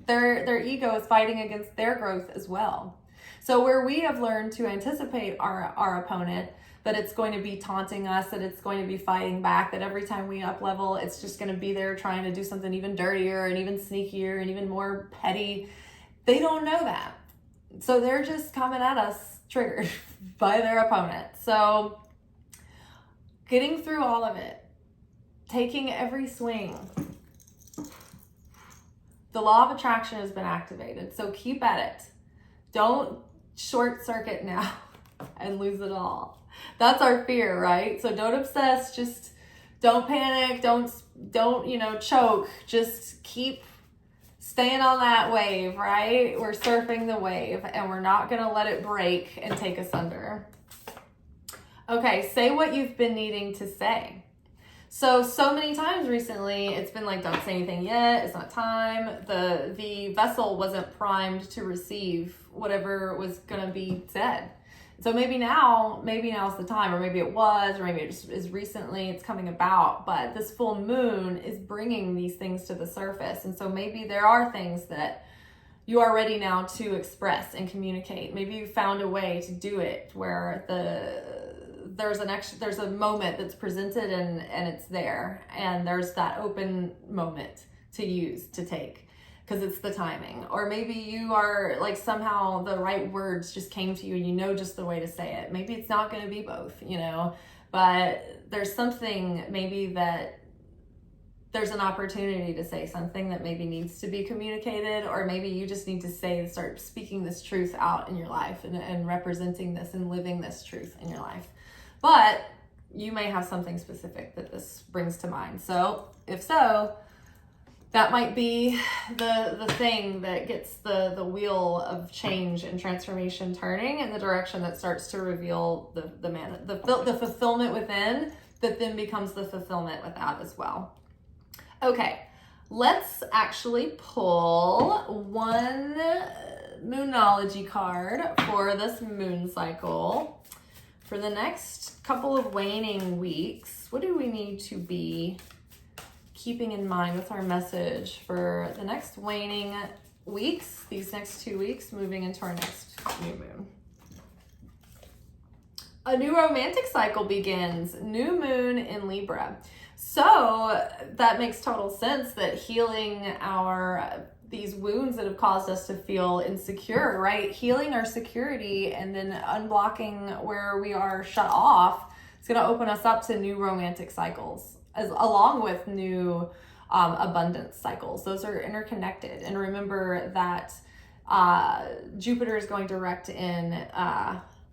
Their ego is fighting against their growth as well. So where we have learned to anticipate our opponent, that it's going to be taunting us, that it's going to be fighting back, that every time we up level, it's just going to be there trying to do something even dirtier and even sneakier and even more petty. They don't know that. So they're just coming at us triggered by their opponent. So getting through all of it, taking every swing. The law of attraction has been activated. So keep at it. Don't short circuit now and lose it all. That's our fear, right? So don't obsess, just don't panic, don't choke, just keep staying on that wave, right? We're surfing the wave, and we're not going to let it break and take us under. Okay, say what you've been needing to say. So many times recently, it's been like, don't say anything yet, it's not time. The vessel wasn't primed to receive whatever was going to be said. So maybe now's the time, or maybe it was, or maybe it just is recently it's coming about, but this full moon is bringing these things to the surface. And so maybe there are things that you are ready now to express and communicate. Maybe you found a way to do it where there's a moment that's presented and it's there, and there's that open moment to use, to take, because it's the timing. Or maybe you are like, somehow the right words just came to you and you know just the way to say it. Maybe it's not going to be both, but there's something maybe that there's an opportunity to say something that maybe needs to be communicated, or maybe you just need to start speaking this truth out in your life and representing this and living this truth in your life. But you may have something specific that this brings to mind. So if so, that might be the thing that gets the wheel of change and transformation turning in the direction that starts to reveal the fulfillment within, that then becomes the fulfillment without as well. Okay, let's actually pull one Moonology card for this moon cycle. For the next couple of waning weeks, what do we need to be keeping in mind with our message for the next waning weeks, these next 2 weeks, moving into our next new moon? A new romantic cycle begins, new moon in Libra. So that makes total sense, that healing these wounds that have caused us to feel insecure, right? Healing our security and then unblocking where we are shut off, it's going to open us up to new romantic cycles, along with new abundance cycles. Those are interconnected. And remember that Jupiter is going direct in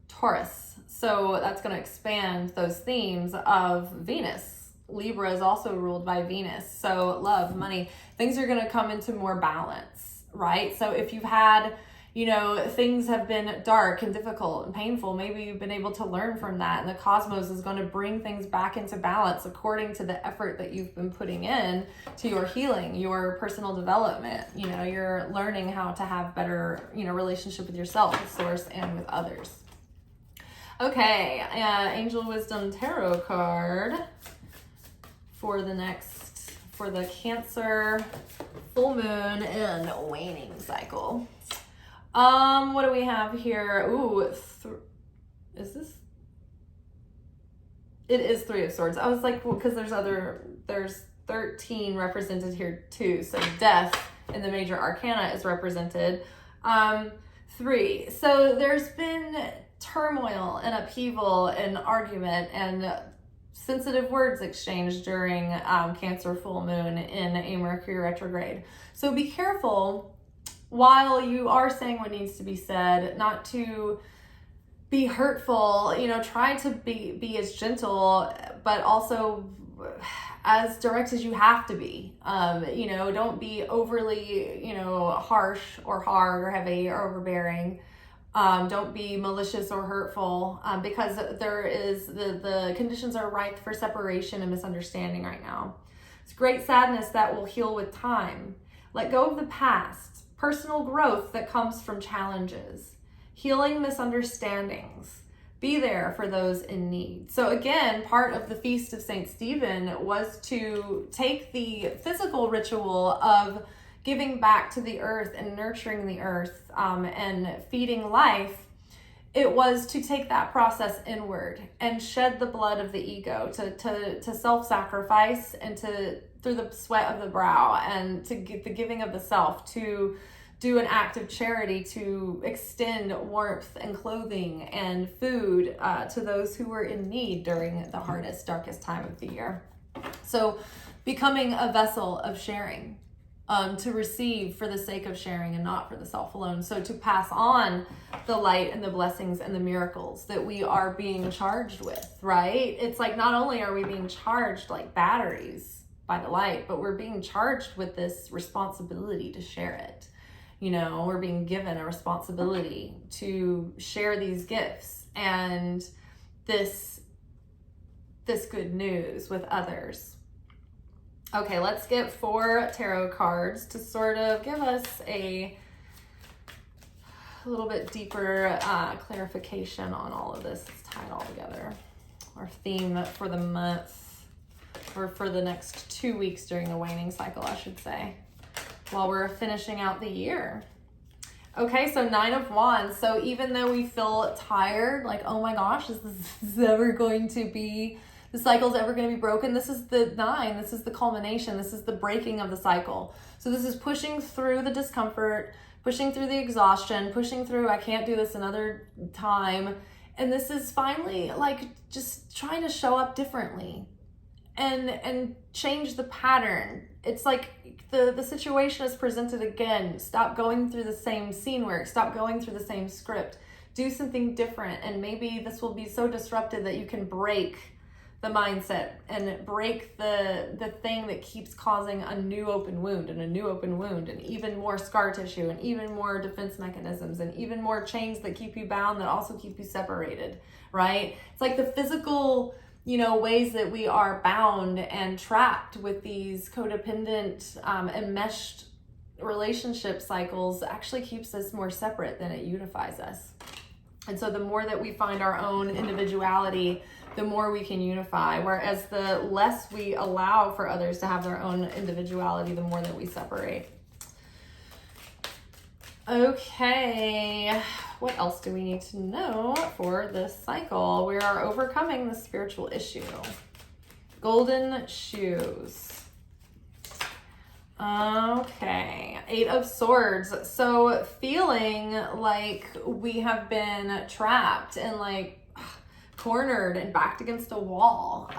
Taurus. So that's going to expand those themes of Venus. Libra is also ruled by Venus. So love, money, things are going to come into more balance, right? So if you've had, things have been dark and difficult and painful, maybe you've been able to learn from that, and the cosmos is going to bring things back into balance according to the effort that you've been putting in to your healing, your personal development. You're learning how to have better, relationship with yourself, with source, and with others. Okay, Angel Wisdom Tarot card for the Cancer full moon and waning cycle. What do we have here? Ooh, is this? It is Three of Swords. I was like, well, because there's 13 represented here too. So death in the major arcana is represented. 3. So there's been turmoil and upheaval and argument and sensitive words exchanged during Cancer full moon in a Mercury retrograde. So be careful while you are saying what needs to be said, not to be hurtful. Try to be as gentle, but also as direct as you have to be. Don't be overly, harsh or hard or heavy or overbearing. Don't be malicious or hurtful, because there is the conditions are ripe for separation and misunderstanding right now. It's great sadness that will heal with time. Let go of the past, personal growth that comes from challenges, healing misunderstandings. Be there for those in need. So again, part of the Feast of St. Stephen was to take the physical ritual of giving back to the earth and nurturing the earth and feeding life. It was to take that process inward and shed the blood of the ego, to self-sacrifice and through the sweat of the brow and to get the giving of the self, to do an act of charity, to extend warmth and clothing and food to those who were in need during the hardest, darkest time of the year. So becoming a vessel of sharing. To receive for the sake of sharing and not for the self alone. So to pass on the light and the blessings and the miracles that we are being charged with, right? It's like, not only are we being charged like batteries by the light, but we're being charged with this responsibility to share it. We're being given a responsibility to share these gifts and this good news with others. Okay, let's get 4 tarot cards to sort of give us a a little bit deeper clarification on all of this. Let's tie it all together. Our theme for the month, or for the next 2 weeks during the waning cycle, I should say, while we're finishing out the year. Okay, so 9 of Wands. So even though we feel tired, like, oh my gosh, is this ever going to be, the cycle's ever going to be broken? This is the 9. This is the culmination. This is the breaking of the cycle. So this is pushing through the discomfort, pushing through the exhaustion, pushing through, I can't do this another time. And this is finally like just trying to show up differently and change the pattern. It's like the situation is presented again. Stop going through the same scene work. Stop going through the same script. Do something different. And maybe this will be so disruptive that you can break the mindset and break the thing that keeps causing a new open wound and a new open wound and even more scar tissue and even more defense mechanisms and even more chains that keep you bound that also keep you separated, right? It's like the physical, ways that we are bound and trapped with these codependent enmeshed relationship cycles actually keeps us more separate than it unifies us. And so the more that we find our own individuality, the more we can unify. Whereas the less we allow for others to have their own individuality, the more that we separate. Okay, what else do we need to know for this cycle? We are overcoming the spiritual issue. Golden shoes. Okay, 8 of Swords. So feeling like we have been trapped and like cornered and backed against a wall.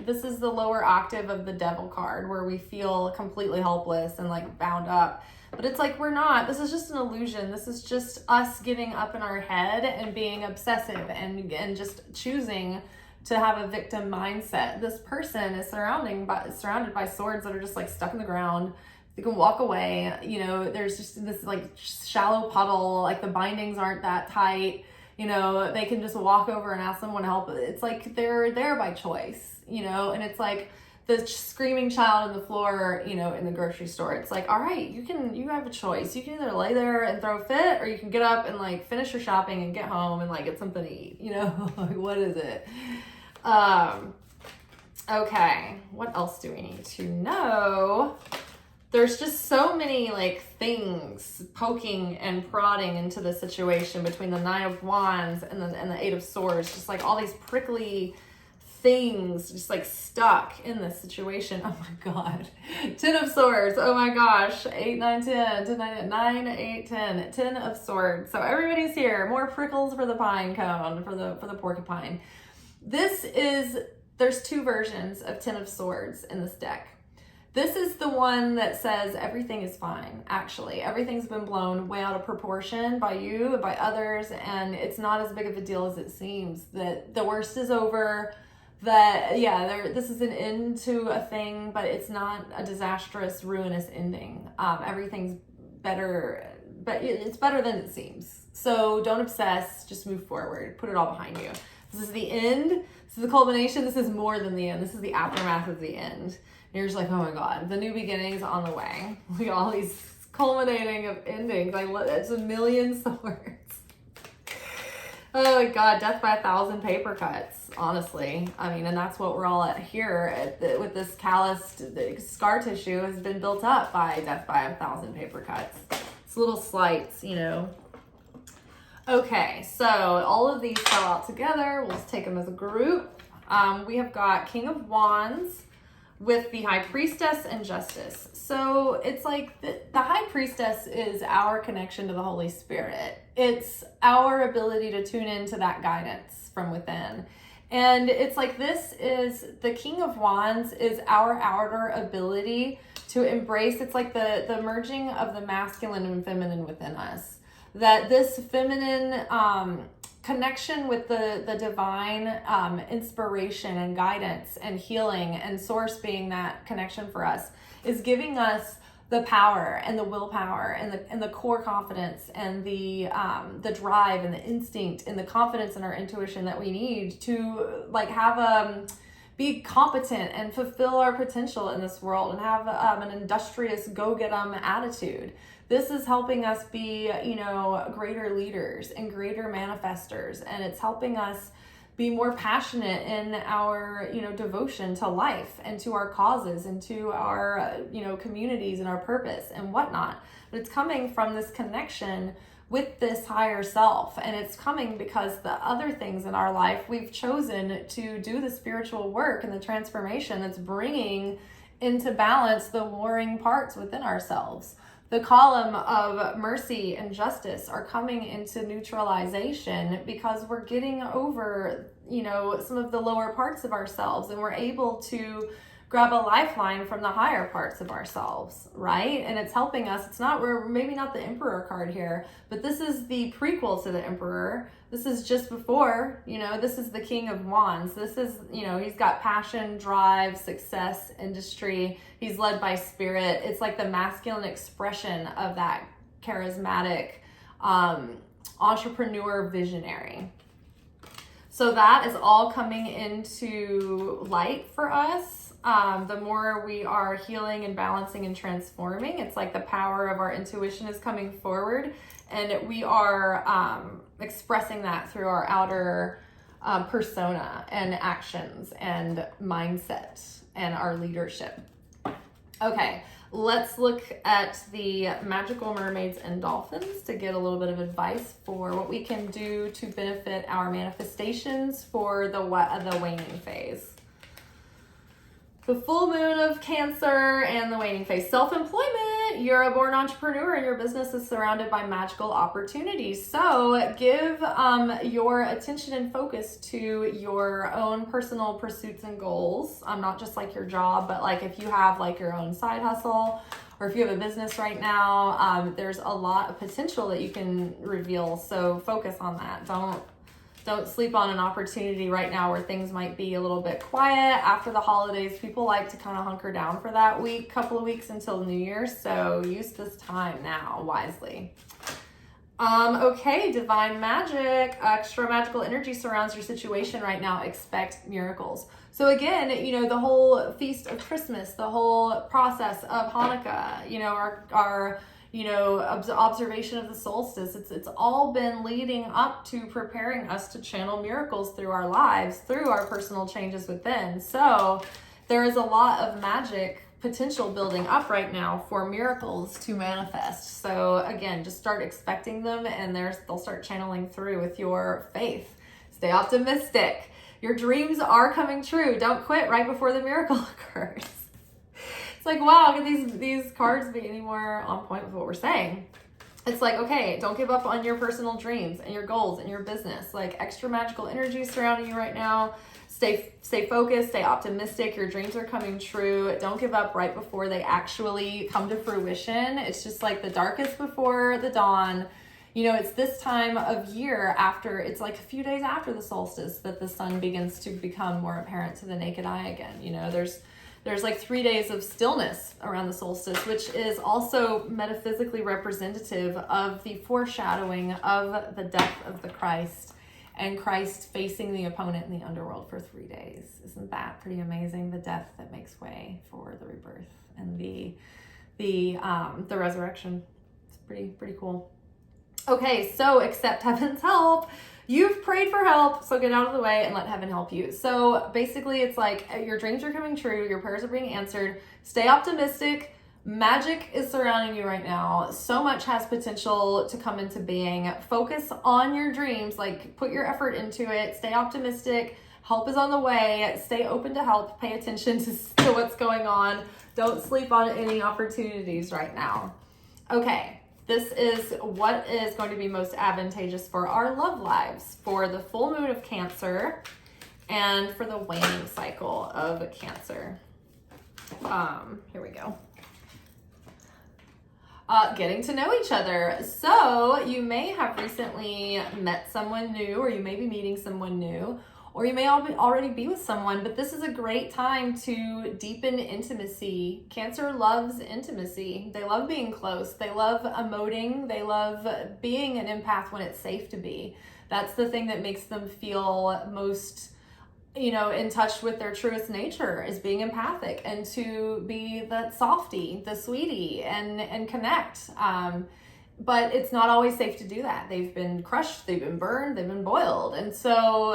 This is the lower octave of the Devil card where we feel completely helpless and like bound up. But it's like we're not. This is just an illusion. This is just us getting up in our head and being obsessive and just choosing to have a victim mindset. This person is surrounded by swords that are just like stuck in the ground. They can walk away. There's just this like shallow puddle. Like the bindings aren't that tight. They can just walk over and ask someone to help. It's like they're there by choice, and it's like the screaming child on the floor, in the grocery store. It's like, all right, you have a choice. You can either lay there and throw a fit, or you can get up and like finish your shopping and get home and like get something to eat, like what is it? Okay, what else do we need to know? There's just so many like things poking and prodding into the situation between the 9 of Wands and the 8 of Swords. Just like all these prickly things just like stuck in this situation. Oh my God. 10 of Swords. Oh my gosh. 8, 9, 10. 10, 9, 8, 10. 10 of Swords. So everybody's here. More prickles for the pine cone, for the porcupine. There's 2 versions of 10 of Swords in this deck. This is the one that says everything is fine, actually. Everything's been blown way out of proportion by you and by others, and it's not as big of a deal as it seems. That the worst is over, this is an end to a thing, but it's not a disastrous, ruinous ending. Everything's better, but it's better than it seems. So don't obsess, just move forward. Put it all behind you. This is the end. This is the culmination. This is more than the end. This is the aftermath of the end. You're just like, oh my God, the new beginning's on the way. We got all these culminating of endings. It's a million swords. Oh my God, death by 1,000 paper cuts, honestly. And that's what we're all at here with this calloused scar tissue has been built up by death by 1,000 paper cuts. It's little slights, Okay, so all of these fell out together. We'll just take them as a group. We have got King of Wands with the High Priestess and Justice. So it's like the High Priestess is our connection to the Holy Spirit. It's our ability to tune into that guidance from within. And it's like this is the King of Wands is our outer ability to embrace. It's like the merging of the masculine and feminine within us. That this feminine connection with the divine inspiration and guidance and healing and source being that connection for us is giving us the power and the willpower and the core confidence and the drive and the instinct and the confidence in our intuition that we need to like have be competent and fulfill our potential in this world and have an industrious go-get-em attitude. This is helping us be, greater leaders and greater manifestors. And it's helping us be more passionate in our, devotion to life and to our causes and to our, communities and our purpose and whatnot. But it's coming from this connection with this higher self. And it's coming because the other things in our life, we've chosen to do the spiritual work and the transformation that's bringing into balance the warring parts within ourselves. The column of mercy and justice are coming into neutralization because we're getting over, some of the lower parts of ourselves, and we're able to grab a lifeline from the higher parts of ourselves, right? And it's helping us. We're maybe not the Emperor card here, but this is the prequel to the Emperor. This is just before, this is the King of Wands. This is, he's got passion, drive, success, industry. He's led by spirit. It's like the masculine expression of that charismatic entrepreneur visionary. So that is all coming into light for us. The more we are healing and balancing and transforming, it's like the power of our intuition is coming forward, and we are expressing that through our outer persona and actions and mindset and our leadership. Okay, let's look at the magical mermaids and dolphins to get a little bit of advice for what we can do to benefit our manifestations for the waning phase. The full moon of Cancer and the waning phase. Self-employment. You're a born entrepreneur and your business is surrounded by magical opportunities. So give your attention and focus to your own personal pursuits and goals. Not just like your job, but like if you have like your own side hustle, or if you have a business right now, there's a lot of potential that you can reveal. So focus on that. Don't sleep on an opportunity right now where things might be a little bit quiet. After the holidays, people like to kind of hunker down for that couple of weeks until New Year's. So use this time now wisely. Okay, divine magic. Extra magical energy surrounds your situation right now. Expect miracles. So again, the whole feast of Christmas, the whole process of Hanukkah, our observation of the solstice. It's all been leading up to preparing us to channel miracles through our lives, through our personal changes within. So there is a lot of magic potential building up right now for miracles to manifest. So again, just start expecting them, and they'll start channeling through with your faith. Stay optimistic. Your dreams are coming true. Don't quit right before the miracle occurs. It's like, wow, could these cards be any more on point with what we're saying? It's like, okay, don't give up on your personal dreams and your goals and your business. Like extra magical energy surrounding you right now. Stay focused, stay optimistic. Your dreams are coming true. Don't give up right before they actually come to fruition. It's just like the darkest before the dawn. It's this time of year it's like a few days after the solstice that the sun begins to become more apparent to the naked eye again. There's like 3 days of stillness around the solstice, which is also metaphysically representative of the foreshadowing of the death of the Christ and Christ facing the opponent in the underworld for 3 days. Isn't that pretty amazing? The death that makes way for the rebirth and the resurrection. It's pretty cool. Okay, so accept heaven's help. You've prayed for help, so get out of the way and let heaven help you. So basically it's like your dreams are coming true, your prayers are being answered. Stay optimistic. Magic is surrounding you right now. So much has potential to come into being. Focus on your dreams, like put your effort into it. Stay optimistic. Help is on the way. Stay open to help. Pay attention to what's going on. Don't sleep on any opportunities right now. Okay. This is what is going to be most advantageous for our love lives, for the full moon of Cancer and for the waning cycle of Cancer. Here we go. Getting to know each other. So you may have recently met someone new, or you may be meeting someone new, or you may already be with someone, but this is a great time to deepen intimacy. Cancer loves intimacy. They love being close. They love emoting. They love being an empath when it's safe to be. That's the thing that makes them feel most in touch with their truest nature, is being empathic and to be that softie, the sweetie, and connect. But it's not always safe to do that. They've been crushed, they've been burned, they've been boiled. And so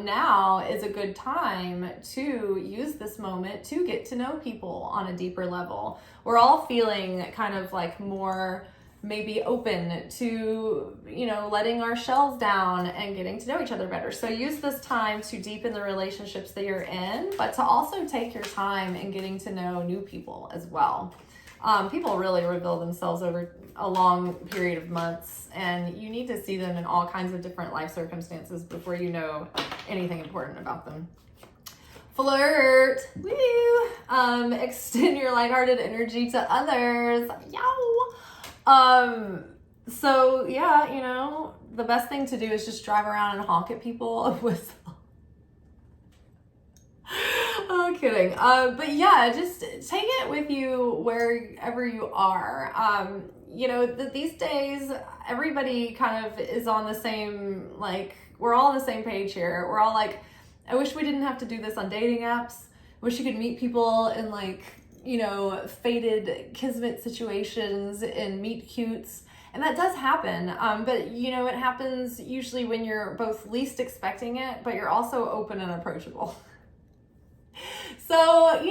now is a good time to use this moment to get to know people on a deeper level. We're all feeling kind of like more maybe open to, letting our shells down and getting to know each other better. So use this time to deepen the relationships that you're in, but to also take your time in getting to know new people as well. People really reveal themselves over a long period of months, and you need to see them in all kinds of different life circumstances before you know anything important about them. Flirt. Woo! Extend your lighthearted energy to others. Yow! So yeah, the best thing to do is just drive around and honk at people with oh, kidding. But yeah, just take it with you wherever you are. These days, everybody kind of is on the same, we're all on the same page here. We're all like, I wish we didn't have to do this on dating apps. I wish you could meet people in fated kismet situations and meet cutes. And that does happen. But it happens usually when you're both least expecting it, but you're also open and approachable. So,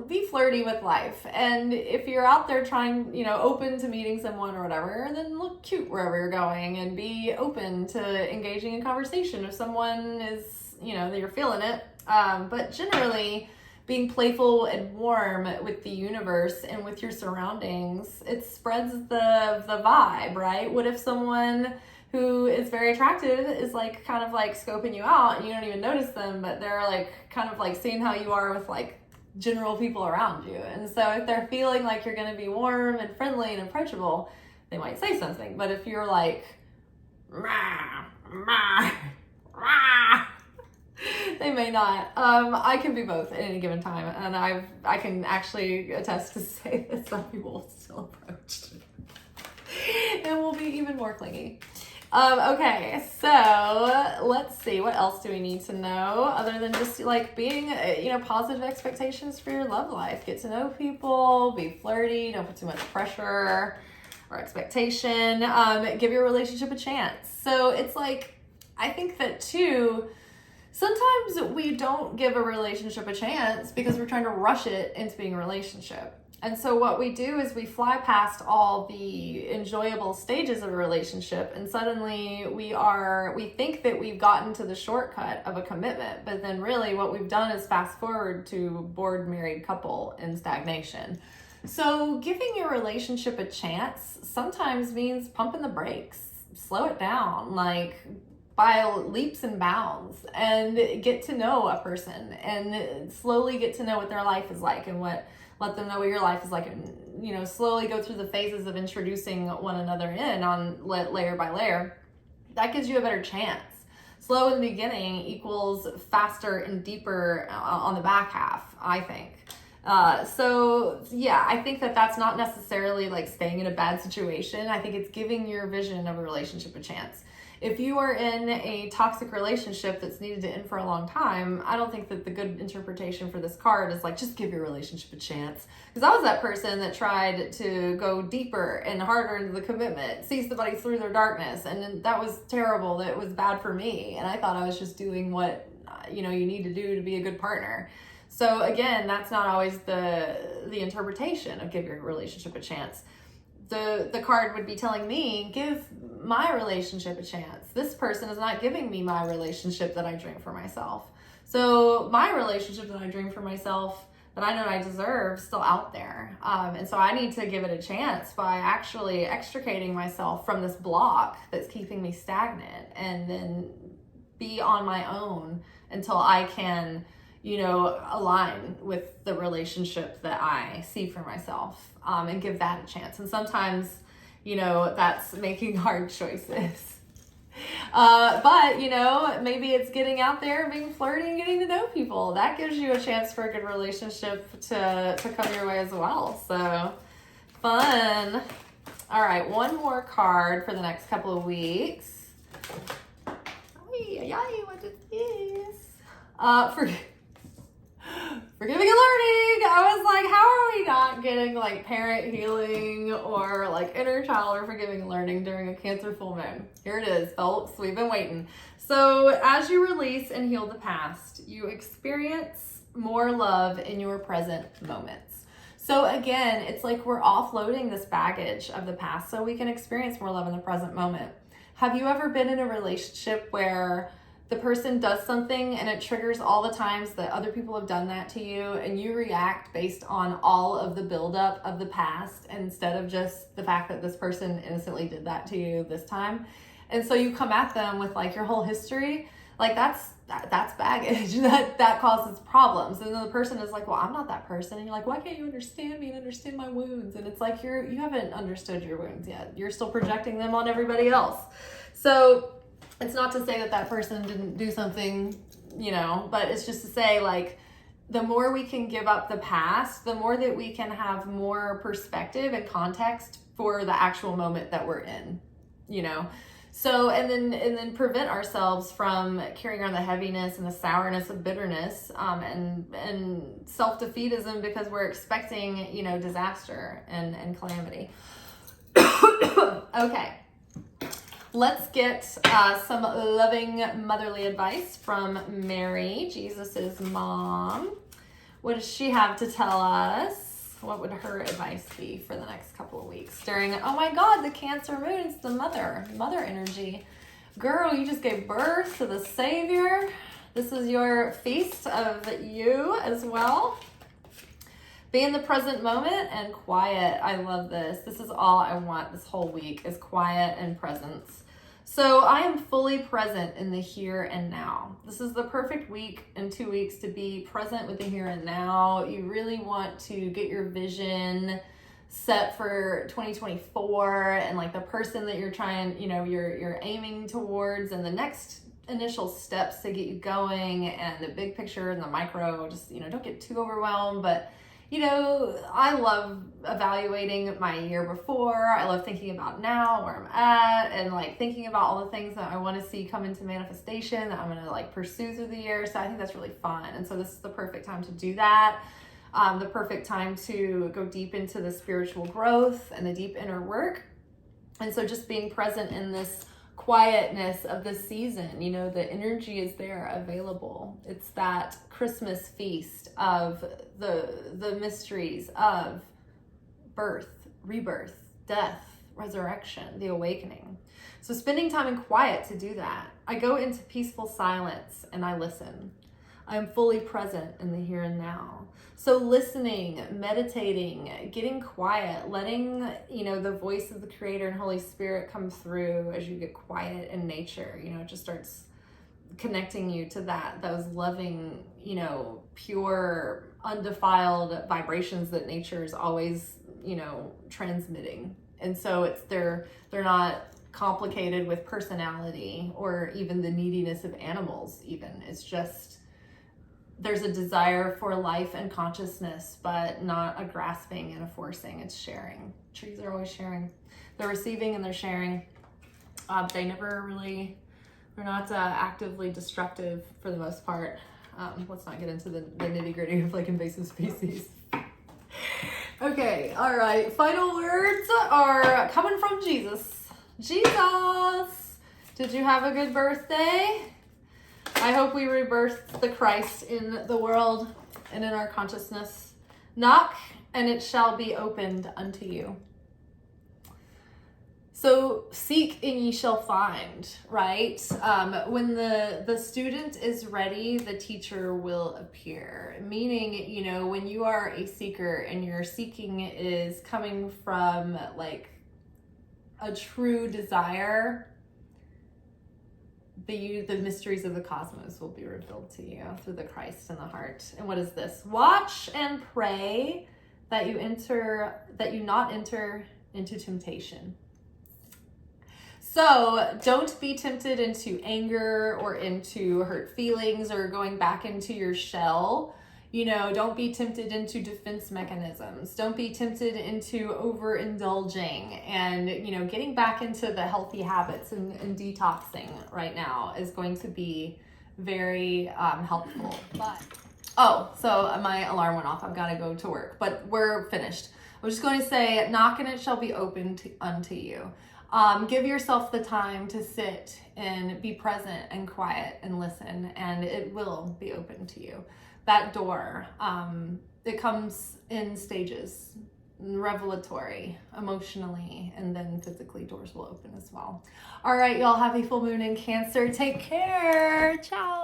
be flirty with life. And if you're out there trying, open to meeting someone or whatever, then look cute wherever you're going and be open to engaging in conversation if someone is, that you're feeling it. But generally, being playful and warm with the universe and with your surroundings, it spreads the vibe, right? What if someone who is very attractive is kind of scoping you out and you don't even notice them, but they're kind of seeing how you are with general people around you. And so if they're feeling like you're going to be warm and friendly and approachable, they might say something. But if you're rah, rah, rah, they may not. I can be both at any given time, and I can actually attest to say that some people will still approach and will be even more clingy. Okay, so let's see, what else do we need to know other than just being, positive expectations for your love life. Get to know people, be flirty, don't put too much pressure or expectation, give your relationship a chance. So it's I think that too, sometimes we don't give a relationship a chance because we're trying to rush it into being a relationship. And so what we do is we fly past all the enjoyable stages of a relationship, and suddenly we think that we've gotten to the shortcut of a commitment, but then really what we've done is fast forward to bored married couple in stagnation. So giving your relationship a chance sometimes means pumping the brakes, slow it down, by leaps and bounds, and get to know a person and slowly get to know what their life is like and let them know what your life is like, and slowly go through the phases of introducing one another in on layer by layer. That gives you a better chance. Slow in the beginning equals faster and deeper on the back half, I think. So yeah, I think that that's not necessarily staying in a bad situation. I think it's giving your vision of a relationship a chance. If you are in a toxic relationship that's needed to end for a long time, I don't think that the good interpretation for this card is just give your relationship a chance. Because I was that person that tried to go deeper and harder into the commitment, see somebody through their darkness, and that was terrible. That was bad for me, and I thought I was just doing what you need to do to be a good partner. So again, that's not always the interpretation of give your relationship a chance. The card would be telling me, give my relationship a chance. This person is not giving me my relationship that I dream for myself. So my relationship that I dream for myself, that I know I deserve, still out there. And so I need to give it a chance by actually extricating myself from this block that's keeping me stagnant, and then be on my own until I can align with the relationship that I see for myself, and give that a chance. And sometimes, that's making hard choices. But maybe it's getting out there, being flirty, and getting to know people. That gives you a chance for a good relationship to come your way as well. So fun. All right, one more card for the next couple of weeks. What is this? Forgiving and learning. I was like, how are we not getting like parent healing or like inner child or forgiving and learning during a Cancer full moon? Here it is, folks. We've been waiting. So as you release and heal the past, you experience more love in your present moments. So again, it's like we're offloading this baggage of the past so we can experience more love in the present moment. Have you ever been in a relationship where the person does something and it triggers all the times that other people have done that to you, and you react based on all of the buildup of the past instead of just the fact that this person innocently did that to you this time? And so you come at them with like your whole history. Like that's baggage that causes problems. And then the person is like, well, I'm not that person. And you're like, why can't you understand me and understand my wounds? And it's like you haven't understood your wounds yet. You're still projecting them on everybody else. So it's not to say that person didn't do something, but it's just to say, like, the more we can give up the past, the more that we can have more perspective and context for the actual moment that we're in, So, and then prevent ourselves from carrying on the heaviness and the sourness of bitterness, and self-defeatism because we're expecting, disaster and calamity. Okay. Let's get some loving motherly advice from Mary, Jesus's mom. What does she have to tell us? What would her advice be for the next couple of weeks during, oh my God, the Cancer moon, it's the mother energy. Girl, you just gave birth to the Savior. This is your feast of you as well. Be in the present moment and quiet. I love this. This is all I want this whole week is quiet and presence. So I am fully present in the here and now. This is the perfect week in 2 weeks to be present with the here and now. You really want to get your vision set for 2024 and like the person that you're trying, you're aiming towards, and the next initial steps to get you going, and the big picture and the micro. Just, don't get too overwhelmed, but I love evaluating my year before. I love thinking about now, where I'm at, and like thinking about all the things that I want to see come into manifestation that I'm going to like pursue through the year. So I think that's really fun. And so this is the perfect time to do that. The perfect time to go deep into the spiritual growth and the deep inner work. And so just being present in this quietness of the season, the energy is there available. It's that Christmas feast of the mysteries of birth, rebirth, death, resurrection, the awakening. So spending time in quiet to do that. I go into peaceful silence and I listen. I am fully present in the here and now. So listening, meditating, getting quiet, letting, the voice of the Creator and Holy Spirit come through as you get quiet in nature, it just starts connecting you to those loving, pure, undefiled vibrations that nature is always, transmitting. And so they're not complicated with personality or even the neediness of animals even. It's just, there's a desire for life and consciousness, but not a grasping and a forcing. It's sharing. Trees are always sharing. They're receiving and they're sharing. They're not actively destructive for the most part. Let's not get into the nitty gritty of like invasive species. Okay, all right. Final words are coming from Jesus. Jesus, did you have a good birthday? I hope we rebirthed the Christ in the world and in our consciousness. Knock, and it shall be opened unto you. So seek and ye shall find, right? When the student is ready, the teacher will appear. Meaning, when you are a seeker and your seeking is coming from like a true desire, the mysteries of the cosmos will be revealed to you through the Christ in the heart. And what is this? Watch and pray that you not enter into temptation. So don't be tempted into anger or into hurt feelings or going back into your shell. Don't be tempted into defense mechanisms. Don't be tempted into overindulging and, getting back into the healthy habits and detoxing right now is going to be very helpful. But oh, so my alarm went off. I've got to go to work, but we're finished. I was just going to say, knock and it shall be opened unto you. Give yourself the time to sit and be present and quiet and listen, and it will be open to you. That door, it comes in stages, revelatory, emotionally, and then physically doors will open as well. All right, y'all, happy full moon in Cancer. Take care. Ciao.